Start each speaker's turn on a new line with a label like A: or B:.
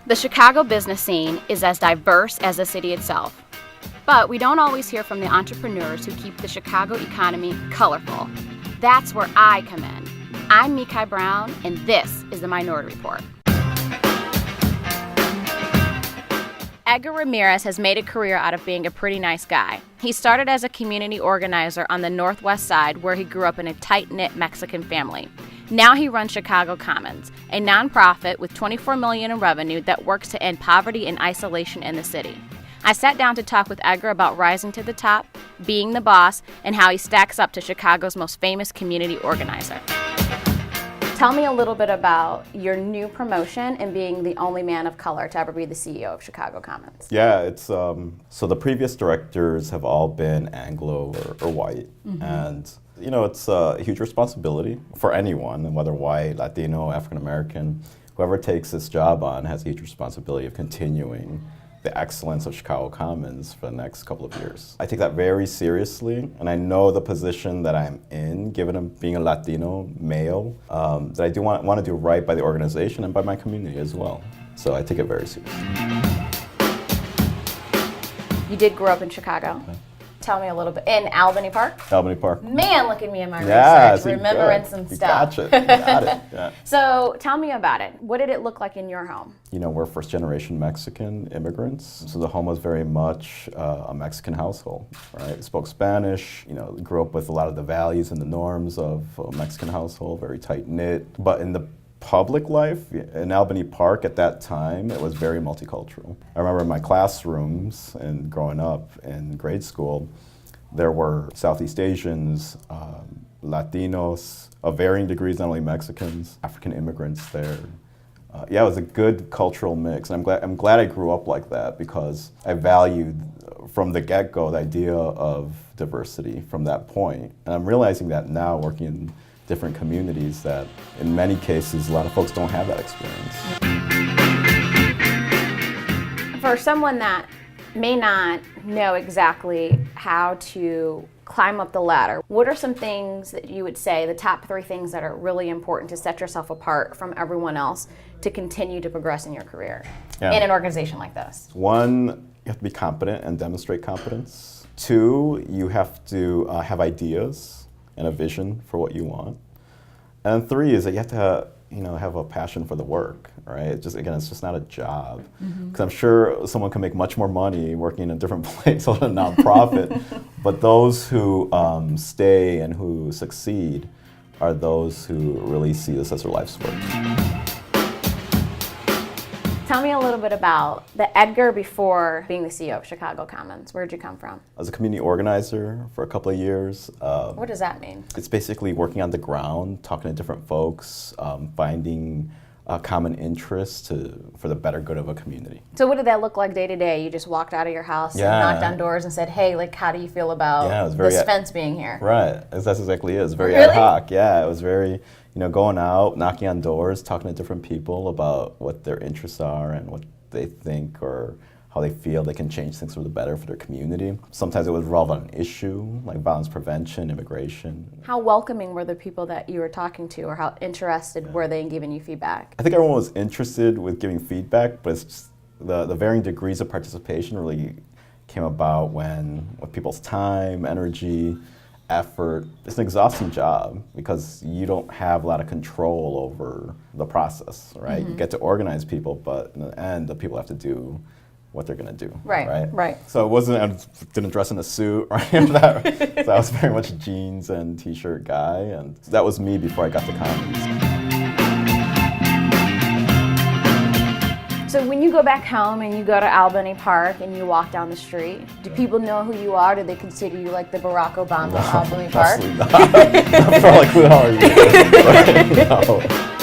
A: The Chicago business scene is as diverse as the city itself. But we don't always hear from the entrepreneurs who keep the Chicago economy colorful. That's where I come in. I'm Micaela Brown, and this is the Minority Report. Edgar Ramirez has made a career out of being a pretty nice guy. He started as a community organizer on the Northwest Side, where he grew up in a tight-knit Mexican family. Now he runs Chicago Commons, a nonprofit with $24 million in revenue that works to end poverty and isolation in the city. I sat down to talk with Edgar about rising to the top, being the boss, and how he stacks up to Chicago's most famous community organizer. Tell me a little bit about your new promotion and being the only man of color to ever be the CEO of Chicago Commons.
B: Yeah, it's so the previous directors have all been Anglo or white, and it's a huge responsibility for anyone, whether white, Latino, African American, whoever takes this job on has a huge responsibility of continuing the excellence of Chicago Commons for the next couple of years. I take that very seriously, and I know the position that I'm in, given being a Latino male, that I do want to do right by the organization and by my community as well. So I take it very seriously.
A: You did grow up in Chicago. Okay. Tell me a little bit. In Albany Park?
B: Albany Park.
A: Man, look at me in my research, remembering some stuff.
B: Got it. Yeah.
A: So tell me about it. What did it look like in your home?
B: We're first generation Mexican immigrants. So the home was very much a Mexican household, right? Spoke Spanish, grew up with a lot of the values and the norms of a Mexican household, very tight knit. But in the public life in Albany Park at that time, it was very multicultural. I remember in my classrooms and growing up in grade school, there were Southeast Asians, Latinos, of varying degrees, not only Mexicans, African immigrants there. It was a good cultural mix, and I'm glad I grew up like that because I valued from the get-go the idea of diversity from that point. And I'm realizing that now working in different communities that in many cases a lot of folks don't have that experience.
A: For someone that may not know exactly how to climb up the ladder, what are some things that you would say, the top 3 things that are really important to set yourself apart from everyone else to continue to progress in your career in an organization like this? 1,
B: you have to be competent and demonstrate competence. 2, you have to have ideas and a vision for what you want. And 3 is that you have to have a passion for the work, right? It's just not a job. Because I'm sure someone can make much more money working in a different place on a nonprofit, but those who stay and who succeed are those who really see this as their life's work.
A: Tell me a little bit about the Edgar before being the CEO of Chicago Commons. Where did you come from?
B: I was a community organizer for a couple of years.
A: What does that mean?
B: It's basically working on the ground, talking to different folks, finding common interests for the better good of a community.
A: So what did that look like day to day? You just walked out of your house and knocked on doors and said, hey, how do you feel about this fence being here?
B: Right, that's exactly it. It was very ad hoc. Yeah, it was very, going out, knocking on doors, talking to different people about what their interests are and what they think or how they feel they can change things for the better for their community. Sometimes it would revolve on an issue like violence prevention, immigration.
A: How welcoming were the people that you were talking to, or how interested were they in giving you feedback?
B: I think everyone was interested with giving feedback, but it's just the varying degrees of participation really came about with people's time, energy, effort. It's an exhausting job because you don't have a lot of control over the process, right? You get to organize people, but in the end, the people have to do what they're going to do.
A: Right.
B: So I didn't dress in a suit or any of that. So I was very much a jeans and t-shirt guy, and that was me before I got to Commons.
A: So when you go back home and you go to Albany Park and you walk down the street, do people know who you are? Do they consider you like the Barack Obama of Albany Park?
B: Absolutely not. I'm probably like, who are you? No.